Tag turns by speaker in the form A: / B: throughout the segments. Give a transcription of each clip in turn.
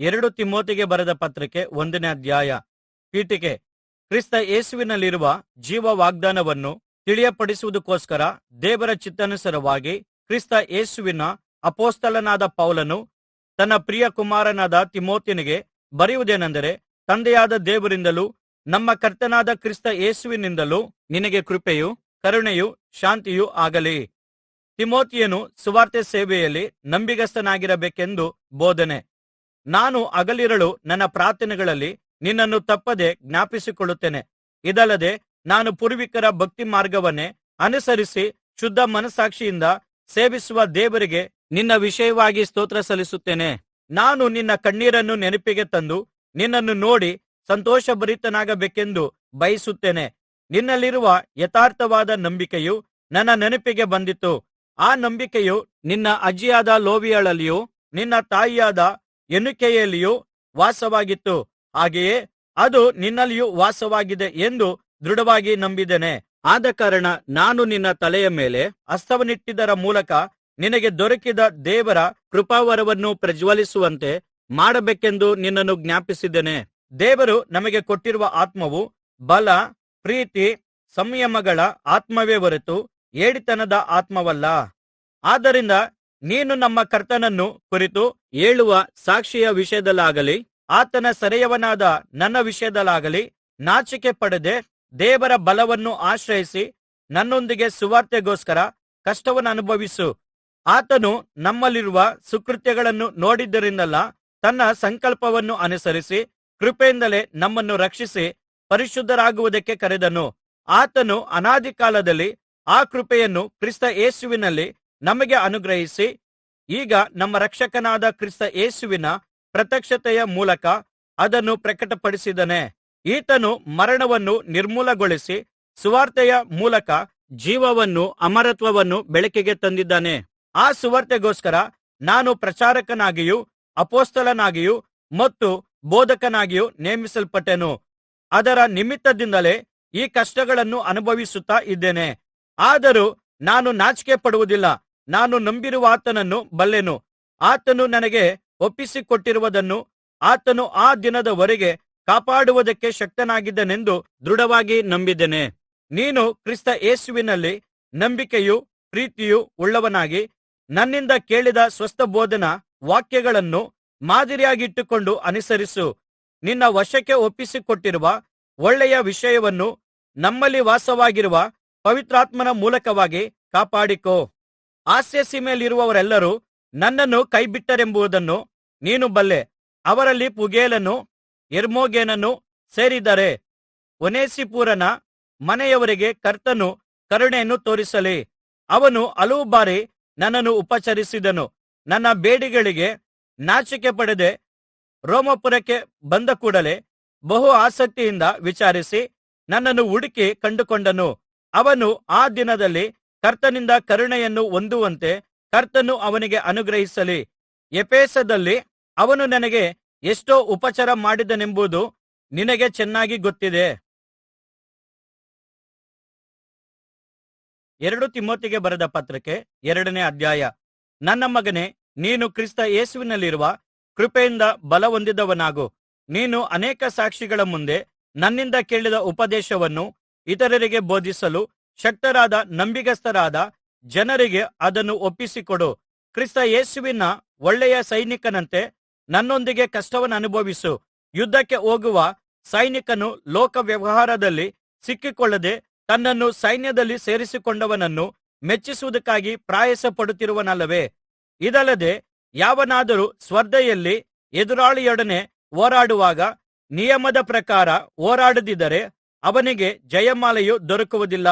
A: 2 ತಿಮೋತಿಗೆ ಬರೆದ ಪತ್ರಿಕೆ 1ನೇ ಅಧ್ಯಾಯ. ಪೀಠಿಕೆ: ಕ್ರಿಸ್ತ ಯೇಸುವಿನಲ್ಲಿರುವ ಜೀವ ವಾಗ್ದಾನವನ್ನು ತಿಳಿಯಪಡಿಸುವುದಕ್ಕೋಸ್ಕರ ದೇವರ ಚಿತ್ತಾನುಸಾರವಾಗಿ ಕ್ರಿಸ್ತ ಯೇಸುವಿನ ಅಪೊಸ್ತಲನಾದ ಪೌಲನು ತನ್ನ ಪ್ರಿಯ ಕುಮಾರನಾದ ತಿಮೋಥಿಯನಿಗೆ ಬರೆಯುವುದೇನೆಂದರೆ, ತಂದೆಯಾದ ದೇವರಿಂದಲೂ ನಮ್ಮ ಕರ್ತನಾದ ಕ್ರಿಸ್ತ ಯೇಸುವಿನಿಂದಲೂ ನಿನಗೆ ಕೃಪೆಯೂ ಕರುಣೆಯೂ ಶಾಂತಿಯೂ ಆಗಲಿ. ತಿಮೋಥಿಯನು ಸುವಾರ್ತೆ ಸೇವೆಯಲ್ಲಿ ನಂಬಿಗಸ್ತನಾಗಿರಬೇಕೆಂದು ಬೋಧನೆ. ನಾನು ಹಗಲಿರುಳು ನನ್ನ ಪ್ರಾರ್ಥನೆಗಳಲ್ಲಿ ನಿನ್ನನ್ನು ತಪ್ಪದೆ ಜ್ಞಾಪಿಸಿಕೊಳ್ಳುತ್ತೇನೆ. ಇದಲ್ಲದೆ ನಾನು ಪೂರ್ವಿಕರ ಭಕ್ತಿ ಮಾರ್ಗವನ್ನೇ ಅನುಸರಿಸಿ ಶುದ್ಧ ಮನಸ್ಸಾಕ್ಷಿಯಿಂದ ಸೇವಿಸುವ ದೇವರಿಗೆ ನಿನ್ನ ವಿಷಯವಾಗಿ ಸ್ತೋತ್ರ ಸಲ್ಲಿಸುತ್ತೇನೆ. ನಾನು ನಿನ್ನ ಕಣ್ಣೀರನ್ನು ನೆನಪಿಗೆ ತಂದು ನಿನ್ನನ್ನು ನೋಡಿ ಸಂತೋಷಭರಿತನಾಗಬೇಕೆಂದು ಬಯಸುತ್ತೇನೆ. ನಿನ್ನಲ್ಲಿರುವ ಯಥಾರ್ಥವಾದ ನಂಬಿಕೆಯು ನನ್ನ ನೆನಪಿಗೆ ಬಂದಿತು. ಆ ನಂಬಿಕೆಯು ನಿನ್ನ ಅಜ್ಜಿಯಾದ ಲೋವಿಯಳಲ್ಲಿಯೂ ನಿನ್ನ ತಾಯಿಯಾದ ಎನುಕೆಯಲ್ಲಿಯೂ ವಾಸವಾಗಿತ್ತು. ಹಾಗೆಯೇ ಅದು ನಿನ್ನಲ್ಲಿಯೂ ವಾಸವಾಗಿದೆ ಎಂದು ದೃಢವಾಗಿ ನಂಬಿದ್ದೇನೆ. ಆದಕಾರಣ ನಾನು ನಿನ್ನ ತಲೆಯ ಮೇಲೆ ಹಸ್ತವನ್ನಿಟ್ಟಿದ್ದರ ಮೂಲಕ ನಿನಗೆ ದೊರಕಿದ ದೇವರ ಕೃಪಾವರವನ್ನು ಪ್ರಜ್ವಲಿಸುವಂತೆ ಮಾಡಬೇಕೆಂದು ನಿನ್ನನ್ನು ಜ್ಞಾಪಿಸಿದ್ದೇನೆ. ದೇವರು ನಮಗೆ ಕೊಟ್ಟಿರುವ ಆತ್ಮವು ಬಲ, ಪ್ರೀತಿ, ಸಂಯಮಗಳ ಆತ್ಮವೇ ಹೊರತು ಹೇಡಿತನದ ಆತ್ಮವಲ್ಲ. ಆದ್ದರಿಂದ ನೀನು ನಮ್ಮ ಕರ್ತನನ್ನು ಕುರಿತು ಹೇಳುವ ಸಾಕ್ಷಿಯ ವಿಷಯದಲ್ಲಾಗಲಿ ಆತನ ಸೆರೆಯವನಾದ ನನ್ನ ವಿಷಯದಲ್ಲಾಗಲಿ ನಾಚಿಕೆ ಪಡದೆ ದೇವರ ಬಲವನ್ನು ಆಶ್ರಯಿಸಿ ನನ್ನೊಂದಿಗೆ ಸುವಾರ್ತೆಗೋಸ್ಕರ ಕಷ್ಟವನ್ನು ಅನುಭವಿಸು. ಆತನು ನಮ್ಮಲ್ಲಿರುವ ಸುಕೃತ್ಯಗಳನ್ನು ನೋಡಿದ್ದರಿಂದಲ್ಲ, ತನ್ನ ಸಂಕಲ್ಪವನ್ನು ಅನುಸರಿಸಿ ಕೃಪೆಯಿಂದಲೇ ನಮ್ಮನ್ನು ರಕ್ಷಿಸಿ ಪರಿಶುದ್ಧರಾಗುವುದಕ್ಕೆ ಕರೆದನು. ಆತನು ಅನಾದಿ ಕಾಲದಲ್ಲಿ ಆ ಕೃಪೆಯನ್ನು ಕ್ರಿಸ್ತ ಯೇಸುವಿನಲ್ಲಿ ನಮಗೆ ಅನುಗ್ರಹಿಸಿ ಈಗ ನಮ್ಮ ರಕ್ಷಕನಾದ ಕ್ರಿಸ್ತ ಯೇಸುವಿನ ಪ್ರತ್ಯಕ್ಷತೆಯ ಮೂಲಕ ಅದನ್ನು ಪ್ರಕಟಪಡಿಸಿದ್ದಾನೆ. ಈತನು ಮರಣವನ್ನು ನಿರ್ಮೂಲಗೊಳಿಸಿ ಸುವಾರ್ತೆಯ ಮೂಲಕ ಜೀವವನ್ನೂ ಅಮರತ್ವವನ್ನು ಬೆಳಕಿಗೆ ತಂದಿದ್ದಾನೆ. ಆ ಸುವಾರ್ತೆಗೋಸ್ಕರ ನಾನು ಪ್ರಚಾರಕನಾಗಿಯೂ ಅಪೊಸ್ತಲನಾಗಿಯೂ ಮತ್ತು ಬೋಧಕನಾಗಿಯೂ ನೇಮಿಸಲ್ಪಟ್ಟೆನು. ಅದರ ನಿಮಿತ್ತದಿಂದಲೇ ಈ ಕಷ್ಟಗಳನ್ನು ಅನುಭವಿಸುತ್ತಾ ಇದ್ದೇನೆ. ಆದರೂ ನಾನು ನಾಚಿಕೆ ಪಡುವುದಿಲ್ಲ. ನಾನು ನಂಬಿರುವಾತನನ್ನು ಬಲ್ಲೆನು. ಆತನು ನನಗೆ ಒಪ್ಪಿಸಿಕೊಟ್ಟಿರುವುದನ್ನು ಆತನು ಆ ದಿನದವರೆಗೆ ಕಾಪಾಡುವುದಕ್ಕೆ ಶಕ್ತನಾಗಿದ್ದಾನೆಂದು ದೃಢವಾಗಿ ನಂಬಿದ್ದೇನೆ. ನೀನು ಕ್ರಿಸ್ತ ಯೇಸುವಿನಲ್ಲಿ ನಂಬಿಕೆಯೂ ಪ್ರೀತಿಯೂ ಉಳ್ಳವನಾಗಿ ನನ್ನಿಂದ ಕೇಳಿದ ಸ್ವಸ್ಥಬೋಧನಾ ವಾಕ್ಯಗಳನ್ನು ಮಾದರಿಯಾಗಿಟ್ಟುಕೊಂಡು ಅನುಸರಿಸು. ನಿನ್ನ ವಶಕ್ಕೆ ಒಪ್ಪಿಸಿಕೊಟ್ಟಿರುವ ಒಳ್ಳೆಯ ವಿಷಯವನ್ನು ನಮ್ಮಲ್ಲಿ ವಾಸವಾಗಿರುವ ಪವಿತ್ರಾತ್ಮನ ಮೂಲಕವಾಗಿ ಕಾಪಾಡಿಕೋ. ಆಸ್ಯಸೀಮೆಯಲ್ಲಿರುವವರೆಲ್ಲರೂ ನನ್ನನ್ನು ಕೈಬಿಟ್ಟರೆಂಬುದನ್ನು ನೀನು ಬಲ್ಲೆ. ಅವರಲ್ಲಿ ಪುಗೇಲನೂ ಹೆರ್ಮೋಗೆನನೂ ಸೇರಿದ್ದಾರೆ. ಒನೇಸಿಫೋರನ ಮನೆಯವರಿಗೆ ಕರ್ತನು ಕರುಣೆಯನ್ನು ತೋರಿಸಲಿ. ಅವನು ಹಲವು ಬಾರಿ ನನ್ನನ್ನು ಉಪಚರಿಸಿದನು. ನನ್ನ ಬೇಡಿಗಳಿಗೆ ನಾಚಿಕೆ ಪಡದೆ ರೋಮಾಪುರಕ್ಕೆ ಬಂದ ಕೂಡಲೆ ಬಹು ಆಸಕ್ತಿಯಿಂದ ವಿಚಾರಿಸಿ ನನ್ನನ್ನು ಹುಡುಕಿ ಕಂಡುಕೊಂಡನು. ಅವನು ಆ ದಿನದಲ್ಲಿ ಕರ್ತನಿಂದ ಕರುಣೆಯನ್ನು ಹೊಂದುವಂತೆ ಕರ್ತನು ಅವನಿಗೆ ಅನುಗ್ರಹಿಸಲಿ. ಎಫೆಸದಲ್ಲಿ ಅವನು ನನಗೆ ಎಷ್ಟೋ ಉಪಚಾರ ಮಾಡಿದನೆಂಬುದು ನಿನಗೆ ಚೆನ್ನಾಗಿ ಗೊತ್ತಿದೆ. 2 ತಿಮೋತಿಗೆ ಬರೆದ ಪತ್ರಿಕೆ 2ನೇ ಅಧ್ಯಾಯ. ನನ್ನ ಮಗನೇ, ನೀನು ಕ್ರಿಸ್ತ ಯೇಸುವಿನಲ್ಲಿರುವ ಕೃಪೆಯಿಂದ ಬಲ ಹೊಂದಿದವನಾಗು. ನೀನು ಅನೇಕ ಸಾಕ್ಷಿಗಳ ಮುಂದೆ ನನ್ನಿಂದ ಕೇಳಿದ ಉಪದೇಶವನ್ನು ಇತರರಿಗೆ ಬೋಧಿಸಲು ಶಕ್ತರಾದ ನಂಬಿಗಸ್ತರಾದ ಜನರಿಗೆ ಅದನ್ನು ಒಪ್ಪಿಸಿಕೊಡು. ಕ್ರಿಸ್ತ ಯೇಸುವಿನ ಒಳ್ಳೆಯ ಸೈನಿಕನಂತೆ ನನ್ನೊಂದಿಗೆ ಕಷ್ಟವನ್ನು ಅನುಭವಿಸು. ಯುದ್ಧಕ್ಕೆ ಹೋಗುವ ಸೈನಿಕನು ಲೋಕ ವ್ಯವಹಾರದಲ್ಲಿ ಸಿಕ್ಕಿಕೊಳ್ಳದೆ ತನ್ನನ್ನು ಸೈನ್ಯದಲ್ಲಿ ಸೇರಿಸಿಕೊಂಡವನನ್ನು ಮೆಚ್ಚಿಸುವುದಕ್ಕಾಗಿ ಪ್ರಯಾಸ ಪಡುತ್ತಿರುವನಲ್ಲವೇ? ಇದಲ್ಲದೆ ಯಾವನಾದರೂ ಸ್ಪರ್ಧೆಯಲ್ಲಿ ಎದುರಾಳಿಯೊಡನೆ ಹೋರಾಡುವಾಗ ನಿಯಮದ ಪ್ರಕಾರ ಹೋರಾಡದಿದ್ದರೆ ಅವನಿಗೆ ಜಯಮಾಲೆಯು ದೊರಕುವುದಿಲ್ಲ.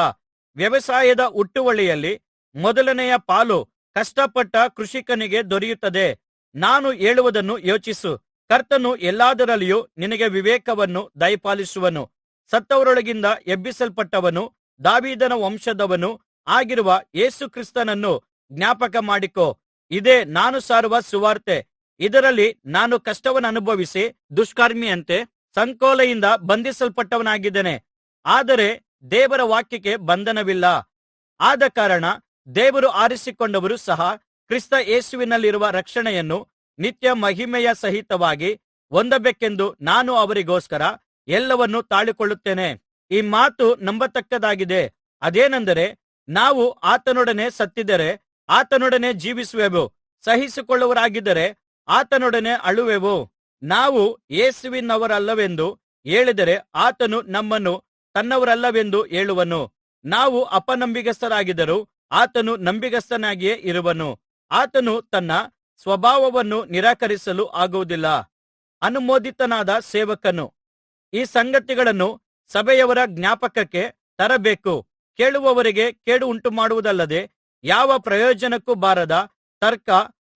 A: ವ್ಯವಸಾಯದ ಹುಟ್ಟುವಳಿಯಲ್ಲಿ ಮೊದಲನೆಯ ಪಾಲು ಕಷ್ಟಪಟ್ಟ ಕೃಷಿಕನಿಗೆ ದೊರೆಯುತ್ತದೆ. ನಾನು ಹೇಳುವುದನ್ನು ಯೋಚಿಸು. ಕರ್ತನು ಎಲ್ಲಾದರಲ್ಲಿಯೂ ನಿನಗೆ ವಿವೇಕವನ್ನು ದಯಪಾಲಿಸುವನು. ಸತ್ತವರೊಳಗಿಂದ ಎಬ್ಬಿಸಲ್ಪಟ್ಟವನು ದಾವೀದನ ವಂಶದವನು ಆಗಿರುವ ಯೇಸು ಕ್ರಿಸ್ತನನ್ನು ಜ್ಞಾಪಕ ಮಾಡಿಕೋ. ಇದೇ ನಾನು ಸಾರುವ ಸುವಾರ್ತೆ. ಇದರಲ್ಲಿ ನಾನು ಕಷ್ಟವನ್ನು ಅನುಭವಿಸಿ ದುಷ್ಕರ್ಮಿಯಂತೆ ಸಂಕೋಲೆಯಿಂದ ಬಂಧಿಸಲ್ಪಟ್ಟವನಾಗಿದ್ದೇನೆ. ಆದರೆ ದೇವರ ವಾಕ್ಯಕ್ಕೆ ಬಂಧನವಿಲ್ಲ. ಆದಕಾರಣ ದೇವರು ಆರಿಸಿಕೊಂಡವರು ಸಹ ಕ್ರಿಸ್ತ ಯೇಸುವಿನಲ್ಲಿರುವ ರಕ್ಷಣೆಯನ್ನು ನಿತ್ಯ ಮಹಿಮೆಯ ಸಹಿತವಾಗಿ ಹೊಂದಬೇಕೆಂದು ನಾನು ಅವರಿಗೋಸ್ಕರ ಎಲ್ಲವನ್ನೂ ತಾಳಿಕೊಳ್ಳುತ್ತೇನೆ. ಈ ಮಾತು ನಂಬತಕ್ಕದ್ದಾಗಿದೆ. ಅದೇನೆಂದರೆ, ನಾವು ಆತನೊಡನೆ ಸತ್ತಿದ್ದರೆ ಆತನೊಡನೆ ಜೀವಿಸುವೆವು, ಸಹಿಸಿಕೊಳ್ಳುವವರಾಗಿದ್ದರೆ ಆತನೊಡನೆ ಅಳುವೆವು. ನಾವು ಯೇಸುವಿನವರಲ್ಲವೆಂದು ಹೇಳಿದರೆ ಆತನು ನಮ್ಮನ್ನು ತನ್ನವರಲ್ಲವೆಂದು ಹೇಳುವನು. ನಾವು ಅಪನಂಬಿಗಸ್ತರಾಗಿದ್ದರೂ ಆತನು ನಂಬಿಗಸ್ತನಾಗಿಯೇ ಇರುವನು. ಆತನು ತನ್ನ ಸ್ವಭಾವವನ್ನು ನಿರಾಕರಿಸಲು ಆಗುವುದಿಲ್ಲ. ಅನುಮೋದಿತನಾದ ಸೇವಕನು. ಈ ಸಂಗತಿಗಳನ್ನು ಸಭೆಯವರ ಜ್ಞಾಪಕಕ್ಕೆ ತರಬೇಕು. ಕೇಳುವವರಿಗೆ ಕೇಡು ಉಂಟುಮಾಡುವುದಲ್ಲದೆ ಯಾವ ಪ್ರಯೋಜನಕ್ಕೂ ಬಾರದ ತರ್ಕ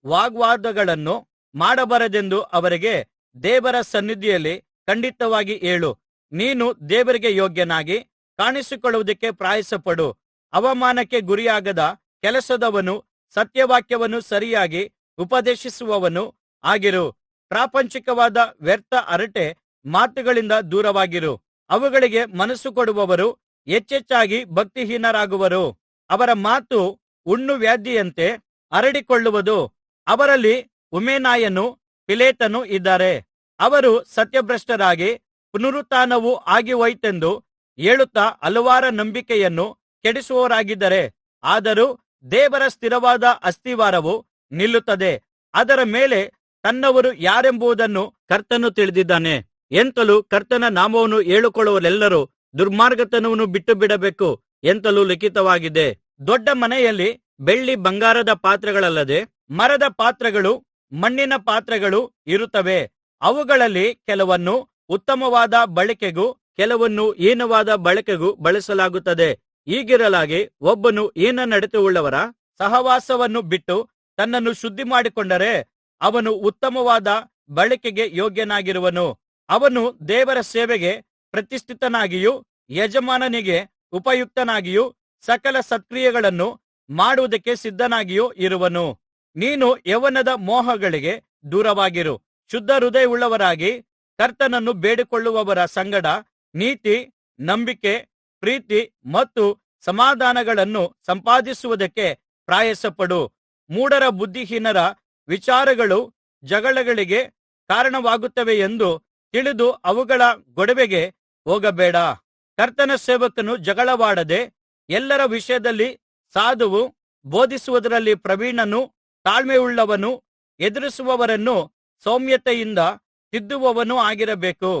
A: ವಾಗ್ವಾದಗಳನ್ನು ಮಾಡಬಾರದೆಂದು ಅವರಿಗೆ ದೇವರ ಸನ್ನಿಧಿಯಲ್ಲಿ ಖಂಡಿತವಾಗಿ ಹೇಳು. ನೀನು ದೇವರಿಗೆ ಯೋಗ್ಯನಾಗಿ ಕಾಣಿಸಿಕೊಳ್ಳುವುದಕ್ಕೆ ಪ್ರಯಾಸಪಡು. ಅವಮಾನಕ್ಕೆ ಗುರಿಯಾಗದ ಕೆಲಸದವನು, ಸತ್ಯವಾಕ್ಯವನ್ನು ಸರಿಯಾಗಿ ಉಪದೇಶಿಸುವವನು ಆಗಿರು. ಪ್ರಾಪಂಚಿಕವಾದ ವ್ಯರ್ಥ ಹರಟೆ ಮಾತುಗಳಿಂದ ದೂರವಾಗಿರು. ಅವುಗಳಿಗೆ ಮನಸ್ಸು ಕೊಡುವವರು ಹೆಚ್ಚೆಚ್ಚಾಗಿ ಭಕ್ತಿಹೀನರಾಗುವರು. ಅವರ ಮಾತು ಹುಣ್ಣು ವ್ಯಾಧಿಯಂತೆ ಹರಡಿಕೊಳ್ಳುವುದು. ಅವರಲ್ಲಿ ಹುಮೆನಾಯನೂ ಫಿಲೇತನೂ ಇದ್ದಾರೆ. ಅವರು ಸತ್ಯಭ್ರಷ್ಟರಾಗಿ ಪುನರುತ್ಥಾನವು ಆಗಿಹೋಯಿತೆಂದು ಹೇಳುತ್ತಾ ಹಲವರ ನಂಬಿಕೆಯನ್ನು ಕೆಡಿಸುವವರಾಗಿದ್ದಾರೆ. ಆದರೂ ದೇವರ ಸ್ಥಿರವಾದ ಅಸ್ತಿವಾರವು ನಿಲ್ಲುತ್ತದೆ. ಅದರ ಮೇಲೆ ತನ್ನವರು ಯಾರೆಂಬುದನ್ನು ಕರ್ತನು ತಿಳಿದಿದ್ದಾನೆ. ಎಂತಲೂ ಕರ್ತನ ನಾಮವನ್ನು ಹೇಳಿಕೊಳ್ಳುವವರೆಲ್ಲರೂ ದುರ್ಮಾರ್ಗತನವನ್ನು ಬಿಟ್ಟುಬಿಡಬೇಕು ಎಂತಲೂ ಲಿಖಿತವಾಗಿದೆ. ದೊಡ್ಡ ಮನೆಯಲ್ಲಿ ಬೆಳ್ಳಿ ಬಂಗಾರದ ಪಾತ್ರೆಗಳಲ್ಲದೆ ಮರದ ಪಾತ್ರೆಗಳು, ಮಣ್ಣಿನ ಪಾತ್ರೆಗಳು ಇರುತ್ತವೆ. ಅವುಗಳಲ್ಲಿ ಕೆಲವನ್ನು ಉತ್ತಮವಾದ ಬಳಕೆಗೂ ಕೆಲವನ್ನು ಹೀನವಾದ ಬಳಕೆಗೂ ಬಳಸಲಾಗುತ್ತದೆ. ಹೀಗಿರಲಾಗಿ ಒಬ್ಬನು ಹೀನ ನಡತೆಯುಳ್ಳವರ ಸಹವಾಸವನ್ನು ಬಿಟ್ಟು ತನ್ನನ್ನು ಶುದ್ಧಿಮಾಡಿಕೊಂಡರೆ ಅವನು ಉತ್ತಮವಾದ ಬಳಕೆಗೆ ಯೋಗ್ಯನಾಗಿರುವನು. ಅವನು ದೇವರ ಸೇವೆಗೆ ಪ್ರತಿಷ್ಠಿತನಾಗಿಯೂ ಯಜಮಾನನಿಗೆ ಉಪಯುಕ್ತನಾಗಿಯೂ ಸಕಲ ಸತ್ಕ್ರಿಯೆಗಳನ್ನು ಮಾಡುವುದಕ್ಕೆ ಸಿದ್ಧನಾಗಿಯೂ ಇರುವನು. ನೀನು ಯೌವನದ ಮೋಹಗಳಿಗೆ ದೂರವಾಗಿರು. ಶುದ್ಧ ಹೃದಯವುಳ್ಳವರಾಗಿ ಕರ್ತನನ್ನು ಬೇಡಿಕೊಳ್ಳುವವರ ಸಂಗಡ ನೀತಿ, ನಂಬಿಕೆ, ಪ್ರೀತಿ ಮತ್ತು ಸಮಾಧಾನಗಳನ್ನು ಸಂಪಾದಿಸುವುದಕ್ಕೆ ಪ್ರಯಾಸಪಡು. ಮೂಢರ ಬುದ್ಧಿಹೀನರ ವಿಚಾರಗಳು ಜಗಳಗಳಿಗೆ ಕಾರಣವಾಗುತ್ತವೆ ಎಂದು ತಿಳಿದು ಅವುಗಳ ಗೊಡವೆಗೆ ಹೋಗಬೇಡ. ಕರ್ತನ ಸೇವಕನು ಜಗಳವಾಡದೆ ಎಲ್ಲರ ವಿಷಯದಲ್ಲಿ ಸಾಧುವು, ಬೋಧಿಸುವುದರಲ್ಲಿ ಪ್ರವೀಣನು, ತಾಳ್ಮೆಯುಳ್ಳವನು, ಎದುರಿಸುವವರನ್ನು ಸೌಮ್ಯತೆಯಿಂದ ತಿದ್ದುವವನೂ ಆಗಿರಬೇಕು.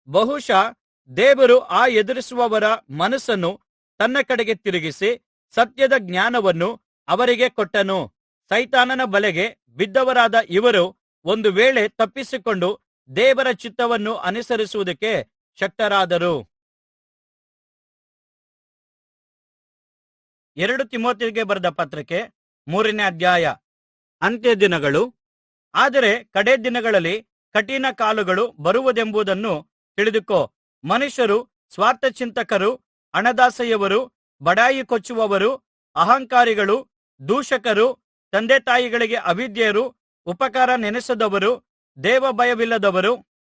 A: ಬಹುಶಃ ದೇವರು ಆ ಎದುರಿಸುವವರ ಮನಸ್ಸನ್ನು ತನ್ನ ಕಡೆಗೆ ತಿರುಗಿಸಿ ಸತ್ಯದ ಜ್ಞಾನವನ್ನು ಅವರಿಗೆ ಕೊಟ್ಟನು. ಸೈತಾನನ ಬಲೆಗೆ ಬಿದ್ದವರಾದ ಇವರು ಒಂದು ವೇಳೆ ತಪ್ಪಿಸಿಕೊಂಡು ದೇವರ ಚಿತ್ತವನ್ನು ಅನುಸರಿಸುವುದಕ್ಕೆ ಶಕ್ತರಾದರು. 2 ತಿಮೋಥೆಯರಿಗೆ ಬರೆದ ಪತ್ರಕ್ಕೆ 3ನೇ ಅಧ್ಯಾಯ. ಅಂತ್ಯ ದಿನಗಳು. ಆದರೆ ಕಡೇ ದಿನಗಳಲ್ಲಿ ಕಠಿಣ ಕಾಲಗಳು ಬರುವುದೆಂಬುದನ್ನು ತಿಳಿದುಕೋ. ಮನುಷ್ಯರು ಸ್ವಾರ್ಥಚಿಂತಕರು, ಹಣದಾಸೆಯವರು, ಬಡಾಯಿ ಕೊಚ್ಚುವವರು, ಅಹಂಕಾರಿಗಳು, ದೂಷಕರು, ತಂದೆತಾಯಿಗಳಿಗೆ ಅವಿಧೇಯರು, ಉಪಕಾರ ನೆನಸದವರು, ದೇವಭಯವಿಲ್ಲದವರು,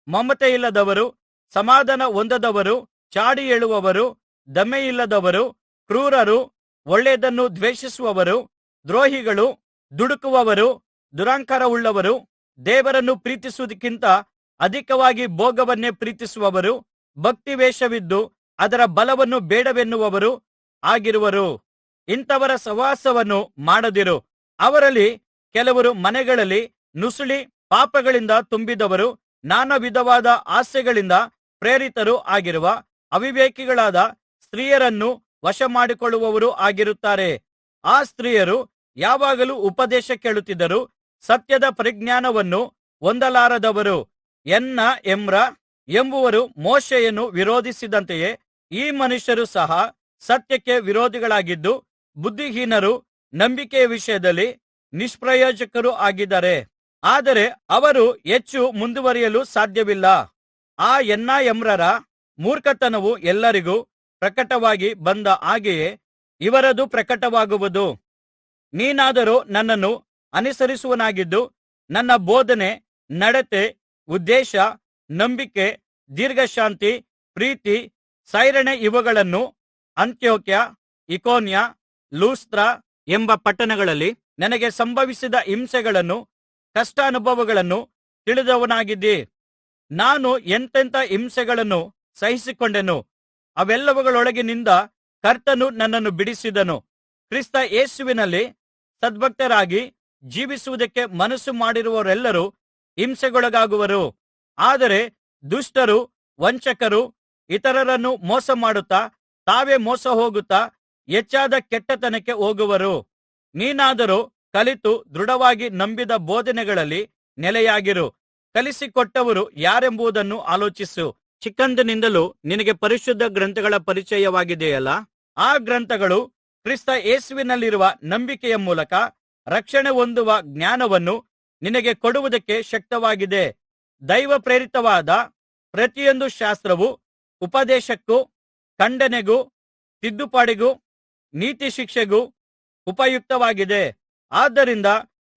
A: ಮಮತೆಯಿಲ್ಲದವರು, ಸಮಾಧಾನ ಹೊಂದದವರು, ಚಾಡಿ ಹೇಳುವವರು, ದಮೆಯಿಲ್ಲದವರು, ಕ್ರೂರರು, ಒಳ್ಳೆಯದನ್ನು ದ್ವೇಷಿಸುವವರು, ದ್ರೋಹಿಗಳು, ದುಡುಕುವವರು, ದುರಹಂಕಾರವುಳ್ಳವರು, ದೇವರನ್ನು ಪ್ರೀತಿಸುವುದಕ್ಕಿಂತ ಅಧಿಕವಾಗಿ ಭೋಗವನ್ನೇ ಪ್ರೀತಿಸುವವರು, ಭಕ್ತಿವೇಷವಿದ್ದು ಅದರ ಬಲವನ್ನು ಬೇಡವೆನ್ನುವವರು ಆಗಿರುವರು. ಇಂಥವರ ಸಹವಾಸವನ್ನು ಮಾಡದಿರು. ಅವರಲ್ಲಿ ಕೆಲವರು ಮನೆಗಳಲ್ಲಿ ನುಸುಳಿ ಪಾಪಗಳಿಂದ ತುಂಬಿದವರು, ನಾನಾ ವಿಧವಾದ ಆಸೆಗಳಿಂದ ಪ್ರೇರಿತರೂ ಆಗಿರುವ ಅವಿವೇಕಿಗಳಾದ ಸ್ತ್ರೀಯರನ್ನು ವಶಮಾಡಿಕೊಳ್ಳುವವರು ಆಗಿರುತ್ತಾರೆ. ಆ ಸ್ತ್ರೀಯರು ಯಾವಾಗಲೂ ಉಪದೇಶ ಕೇಳುತ್ತಿದ್ದರೂ ಸತ್ಯದ ಪರಿಜ್ಞಾನವನ್ನು ಹೊಂದಲಾರದವರು. ಎನ್ನ ಎಮ್ರ ಎಂಬುವರು ಮೋಶೆಯನ್ನು ವಿರೋಧಿಸಿದಂತೆಯೇ ಈ ಮನುಷ್ಯರು ಸಹ ಸತ್ಯಕ್ಕೆ ವಿರೋಧಿಗಳಾಗಿದ್ದು ಬುದ್ಧಿಹೀನರು, ನಂಬಿಕೆಯ ವಿಷಯದಲ್ಲಿ ನಿಷ್ಪ್ರಯೋಜಕರೂ ಆಗಿದ್ದಾರೆ. ಆದರೆ ಅವರು ಹೆಚ್ಚು ಮುಂದುವರಿಯಲು ಸಾಧ್ಯವಿಲ್ಲ. ಆ ಎನ್ನ ಎಮ್ರರ ಮೂರ್ಖತನವು ಎಲ್ಲರಿಗೂ ಪ್ರಕಟವಾಗಿ ಬಂದ ಹಾಗೆಯೇ ಇವರದು ಪ್ರಕಟವಾಗುವುದು. ನೀನಾದರೋ ನನ್ನನ್ನು ಅನುಸರಿಸುವವನಾಗಿದ್ದು ನನ್ನ ಬೋಧನೆ, ನಡತೆ, ಉದ್ದೇಶ, ನಂಬಿಕೆ, ದೀರ್ಘಶಾಂತಿ, ಪ್ರೀತಿ, ಸೈರಣೆ ಇವುಗಳನ್ನು ಅಂತಿಯೋಕ್ಯ, ಇಕೋನ್ಯ, ಲೂಸ್ತ್ರ ಎಂಬ ಪಟ್ಟಣಗಳಲ್ಲಿ ನನಗೆ ಸಂಭವಿಸಿದ ಹಿಂಸೆಗಳನ್ನು ಕಷ್ಟಾನುಭವಗಳನ್ನು ತಿಳಿದವನಾಗಿದ್ದಿ. ನಾನು ಎಂತೆಂಥ ಹಿಂಸೆಗಳನ್ನು ಸಹಿಸಿಕೊಂಡೆನು. ಅವೆಲ್ಲವುಗಳೊಳಗಿನಿಂದ ಕರ್ತನು ನನ್ನನ್ನು ಬಿಡಿಸಿದನು. ಕ್ರಿಸ್ತ ಯೇಸುವಿನಲ್ಲಿ ಸದ್ಭಕ್ತರಾಗಿ ಜೀವಿಸುವುದಕ್ಕೆ ಮನಸ್ಸು ಮಾಡಿರುವವರೆಲ್ಲರೂ ಹಿಂಸೆಗೊಳಗಾಗುವರು. ಆದರೆ ದುಷ್ಟರು, ವಂಚಕರು, ಇತರರನ್ನು ಮೋಸ ಮಾಡುತ್ತಾ ತಾವೇ ಮೋಸ ಹೋಗುತ್ತಾ ಹೆಚ್ಚಾದ ಕೆಟ್ಟತನಕ್ಕೆ ಹೋಗುವರು. ನೀನಾದರೋ ಕಲಿತು ದೃಢವಾಗಿ ನಂಬಿದ ಬೋಧನೆಗಳಲ್ಲಿ ನೆಲೆಯಾಗಿರು. ಕಲಿಸಿಕೊಟ್ಟವರು ಯಾರೆಂಬುದನ್ನು ಆಲೋಚಿಸು. ಚಿಕ್ಕಂದಿನಿಂದಲೂ ನಿನಗೆ ಪರಿಶುದ್ಧ ಗ್ರಂಥಗಳ ಪರಿಚಯವಾಗಿದೆಯಲ್ಲಾ? ಆ ಗ್ರಂಥಗಳು ಕ್ರಿಸ್ತ ಯೇಸುವಿನಲ್ಲಿರುವ ನಂಬಿಕೆಯ ಮೂಲಕ ರಕ್ಷಣೆ ಹೊಂದುವ ಜ್ಞಾನವನ್ನು ನಿನಗೆ ಕೊಡುವುದಕ್ಕೆ ಶಕ್ತವಾಗಿದೆ. ದೈವ ಪ್ರೇರಿತವಾದ ಪ್ರತಿಯೊಂದು ಶಾಸ್ತ್ರವು ಉಪದೇಶಕ್ಕೂ, ಖಂಡನೆಗೂ, ತಿದ್ದುಪಾಡಿಗೂ, ನೀತಿಶಿಕ್ಷೆಗೂ ಉಪಯುಕ್ತವಾಗಿದೆ. ಆದ್ದರಿಂದ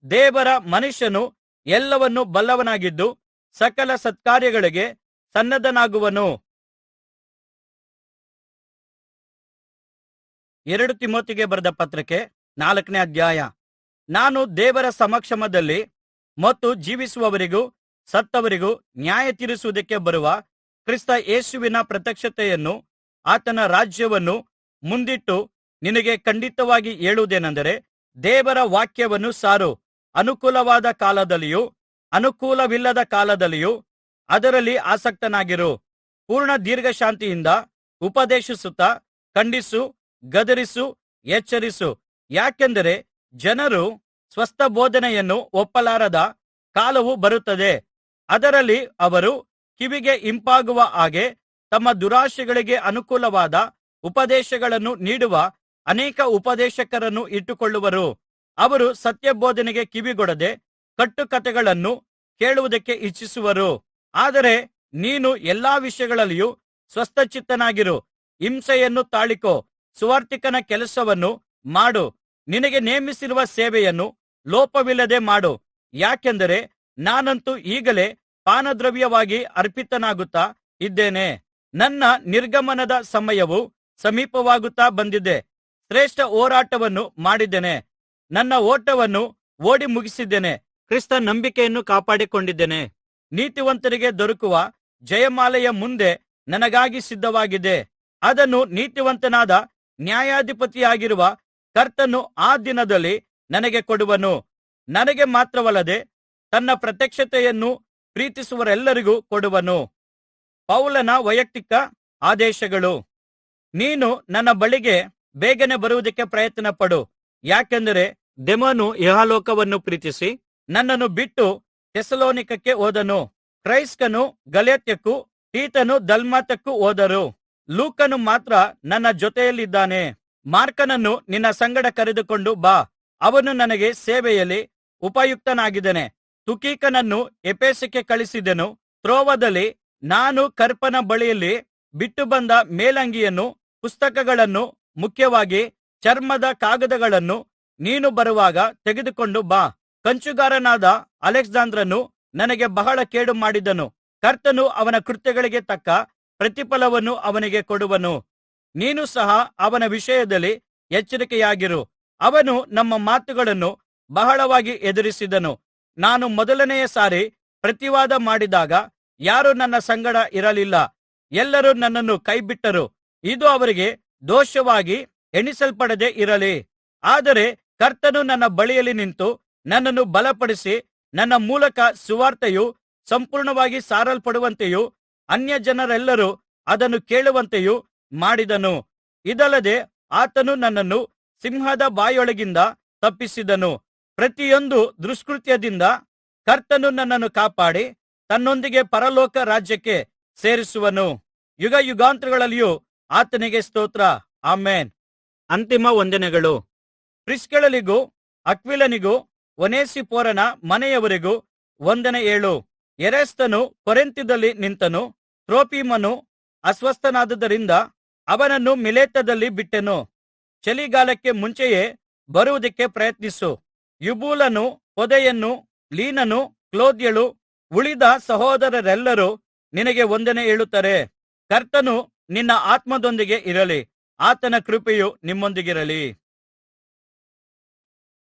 A: ದೇವರ ಮನುಷ್ಯನು ಎಲ್ಲವನ್ನೂ ಬಲ್ಲವನಾಗಿದ್ದು ಸಕಲ ಸತ್ಕಾರ್ಯಗಳಿಗೆ ಸನ್ನದ್ಧನಾಗುವನು. 2 ತಿಮೋತಿಗೆ ಬರೆದ ಪತ್ರಕ್ಕೆ 4ನೇ ಅಧ್ಯಾಯ. ನಾನು ದೇವರ ಸಮಕ್ಷಮದಲ್ಲಿ ಮತ್ತು ಜೀವಿಸುವವರಿಗೂ ಸತ್ತವರಿಗೂ ನ್ಯಾಯ ತೀರಿಸುವುದಕ್ಕೆ ಬರುವ ಕ್ರಿಸ್ತ ಯೇಸುವಿನ ಪ್ರತ್ಯಕ್ಷತೆಯನ್ನು, ಆತನ ರಾಜ್ಯವನ್ನು ಮುಂದಿಟ್ಟು ನಿನಗೆ ಖಂಡಿತವಾಗಿ ಹೇಳುವುದೇನೆಂದರೆ, ದೇವರ ವಾಕ್ಯವನ್ನು ಸಾರು. ಅನುಕೂಲವಾದ ಕಾಲದಲ್ಲಿಯೂ ಅನುಕೂಲವಿಲ್ಲದ ಕಾಲದಲ್ಲಿಯೂ ಅದರಲ್ಲಿ ಆಸಕ್ತನಾಗಿರು. ಪೂರ್ಣ ದೀರ್ಘಶಾಂತಿಯಿಂದ ಉಪದೇಶಿಸುತ್ತಾ ಖಂಡಿಸು, ಗದರಿಸು, ಎಚ್ಚರಿಸು. ಯಾಕೆಂದರೆ ಜನರು ಸ್ವಸ್ಥ ಬೋಧನೆಯನ್ನು ಒಪ್ಪಲಾರದ ಕಾಲವು ಬರುತ್ತದೆ. ಅದರಲ್ಲಿ ಅವರು ಕಿವಿಗೆ ಇಂಪಾಗುವ ಹಾಗೆ ತಮ್ಮ ದುರಾಶೆಗಳಿಗೆ ಅನುಕೂಲವಾದ ಉಪದೇಶಗಳನ್ನು ನೀಡುವ ಅನೇಕ ಉಪದೇಶಕರನ್ನು ಇಟ್ಟುಕೊಳ್ಳುವರು. ಅವರು ಸತ್ಯಬೋಧನೆಗೆ ಕಿವಿಗೊಡದೆ ಕಟ್ಟುಕಥೆಗಳನ್ನು ಕೇಳುವುದಕ್ಕೆ ಇಚ್ಛಿಸುವರು. ಆದರೆ ನೀನು ಎಲ್ಲಾ ವಿಷಯಗಳಲ್ಲಿಯೂ ಸ್ವಸ್ಥಚಿತ್ತನಾಗಿರು. ಹಿಂಸೆಯನ್ನು ತಾಳಿಕೋ. ಸುವಾರ್ತಿಕನ ಕೆಲಸವನ್ನು ಮಾಡು. ನಿನಗೆ ನೇಮಿಸಿರುವ ಸೇವೆಯನ್ನು ಲೋಪವಿಲ್ಲದೆ ಮಾಡು. ಯಾಕೆಂದರೆ ನಾನಂತೂ ಈಗಲೇ ಪಾನದ್ರವ್ಯವಾಗಿ ಅರ್ಪಿತನಾಗುತ್ತಾ ಇದ್ದೇನೆ. ನನ್ನ ನಿರ್ಗಮನದ ಸಮಯವು ಸಮೀಪವಾಗುತ್ತಾ ಬಂದಿದೆ. ಶ್ರೇಷ್ಠ ಹೋರಾಟವನ್ನು ಮಾಡಿದ್ದೇನೆ. ನನ್ನ ಓಟವನ್ನು ಓಡಿ ಮುಗಿಸಿದ್ದೇನೆ. ಕ್ರಿಸ್ತ ನಂಬಿಕೆಯನ್ನು ಕಾಪಾಡಿಕೊಂಡಿದ್ದೇನೆ. ನೀತಿವಂತರಿಗೆ ದೊರಕುವ ಜಯಮಾಲೆಯ ಮುಂದೆ ನನಗಾಗಿ ಸಿದ್ಧವಾಗಿದೆ. ಅದನ್ನು ನೀತಿವಂತನಾದ ನ್ಯಾಯಾಧಿಪತಿಯಾಗಿರುವ ಕರ್ತನು ಆ ದಿನದಲ್ಲಿ ನನಗೆ ಕೊಡುವನು. ನನಗೆ ಮಾತ್ರವಲ್ಲದೆ ತನ್ನ ಪ್ರತ್ಯಕ್ಷತೆಯನ್ನು ಪ್ರೀತಿಸುವವರೆಲ್ಲರಿಗೂ ಕೊಡುವನು. ಪೌಲನ ವೈಯಕ್ತಿಕ ಆದೇಶಗಳು. ನೀನು ನನ್ನ ಬಳಿಗೆ ಬೇಗನೆ ಬರುವುದಕ್ಕೆ ಪ್ರಯತ್ನಪಡು. ಯಾಕೆಂದರೆ ದೆಮನು ಇಹಲೋಕವನ್ನು ಪ್ರೀತಿಸಿ ನನ್ನನ್ನು ಬಿಟ್ಟು ಥೆಸಲೋನಿಕಕ್ಕೆ ಹೋದನು. ಕ್ರೈಸ್ಕನು ಗಲಾತ್ಯಕ್ಕೂ, ತೀತನು ದಲ್ಮಾತಕ್ಕೂ ಹೋದರು. ಲೂಕನು ಮಾತ್ರ ನನ್ನ ಜೊತೆಯಲ್ಲಿದ್ದಾನೆ. ಮಾರ್ಕನನ್ನು ನಿನ್ನ ಸಂಗಡ ಕರೆದುಕೊಂಡು ಬಾ. ಅವನು ನನಗೆ ಸೇವೆಯಲ್ಲಿ ಉಪಯುಕ್ತನಾಗಿದ್ದಾನೆ. ತುಕೀಕನನ್ನು ಎಫೆಸಕ್ಕೆ ಕಳುಹಿಸಿದೆನು. ತ್ರೋವದಲ್ಲಿ ನಾನು ಕರ್ಪನ ಬಳಿಯಲ್ಲಿ ಬಿಟ್ಟು ಬಂದ ಮೇಲಂಗಿಯನ್ನು, ಪುಸ್ತಕಗಳನ್ನು, ಮುಖ್ಯವಾಗಿ ಚರ್ಮದ ಕಾಗದಗಳನ್ನು ನೀನು ಬರುವಾಗ ತೆಗೆದುಕೊಂಡು ಬಾ. ಕಂಚುಗಾರನಾದ ಅಲೆಕ್ಸಾಂದ್ರನು ನನಗೆ ಬಹಳ ಕೇಡು ಮಾಡಿದನು. ಕರ್ತನು ಅವನ ಕೃತ್ಯಗಳಿಗೆ ತಕ್ಕ ಪ್ರತಿಫಲವನ್ನು ಅವನಿಗೆ ಕೊಡುವನು. ನೀನು ಸಹ ಅವನ ವಿಷಯದಲ್ಲಿ ಎಚ್ಚರಿಕೆಯಾಗಿರು. ಅವನು ನಮ್ಮ ಮಾತುಗಳನ್ನು ಬಹಳವಾಗಿ ಎದುರಿಸಿದನು. ನಾನು ಮೊದಲನೆಯ ಸಾರಿ ಪ್ರತಿವಾದ ಮಾಡಿದಾಗ ಯಾರೂ ನನ್ನ ಸಂಗಡ ಇರಲಿಲ್ಲ. ಎಲ್ಲರೂ ನನ್ನನ್ನು ಕೈಬಿಟ್ಟರು. ಇದು ಅವರಿಗೆ ದೋಷವಾಗಿ ಎಣಿಸಲ್ಪಡದೆ ಇರಲಿ. ಆದರೆ ಕರ್ತನು ನನ್ನ ಬಳಿಯಲ್ಲಿ ನಿಂತು ನನ್ನನ್ನು ಬಲಪಡಿಸಿ, ನನ್ನ ಮೂಲಕ ಸುವಾರ್ತೆಯು ಸಂಪೂರ್ಣವಾಗಿ ಸಾರಲ್ಪಡುವಂತೆಯೂ ಅನ್ಯಜನರೆಲ್ಲರೂ ಅದನ್ನು ಕೇಳುವಂತೆಯೂ ಮಾಡಿದನು. ಇದಲ್ಲದೆ ಆತನು ನನ್ನನ್ನು ಸಿಂಹದ ಬಾಯೊಳಗಿಂದ ತಪ್ಪಿಸಿದನು. ಪ್ರತಿಯೊಂದು ದುಷ್ಕೃತ್ಯದಿಂದ ಕರ್ತನು ನನ್ನನ್ನು ಕಾಪಾಡಿ ತನ್ನೊಂದಿಗೆ ಪರಲೋಕ ರಾಜ್ಯಕ್ಕೆ ಸೇರಿಸುವನು. ಯುಗಯುಗಾಂತರಗಳಲ್ಲಿಯೂ ಆತನಿಗೆ ಸ್ತೋತ್ರ. ಆಮೆನ್. ಅಂತಿಮ ವಂದನೆಗಳು. ಪ್ರಿಸ್ಕೆಳನಿಗೂ ಅಕ್ವಿಲನಿಗೂ ಒನೇಸಿಫೋರನ ಮನೆಯವರಿಗೂ ವಂದನೆ ಹೇಳು. ಎರೆಸ್ತನು ಕೊರಿಂಥದಲ್ಲಿ ನಿಂತನು. ತ್ರೋಫಿಮನು ಅಸ್ವಸ್ಥನಾದುದರಿಂದ ಅವನನ್ನು ಮಿಲೇತದಲ್ಲಿ ಬಿಟ್ಟೆನು. ಚಳಿಗಾಲಕ್ಕೆ ಮುಂಚೆಯೇ ಬರುವುದಕ್ಕೆ ಪ್ರಯತ್ನಿಸು. ಯುಬೂಲನು, ಪೊದೆಯನು, ಲೀನನು, ಕ್ಲೌದ್ಯಳು, ಉಳಿದ ಸಹೋದರರೆಲ್ಲರೂ ನಿನಗೆ ವಂದನೆ ಹೇಳುತ್ತಾರೆ. ಕರ್ತನು ನಿನ್ನ ಆತ್ಮದೊಂದಿಗೆ ಇರಲಿ. ಆತನ ಕೃಪೆಯು ನಿಮ್ಮೊಂದಿಗಿರಲಿ.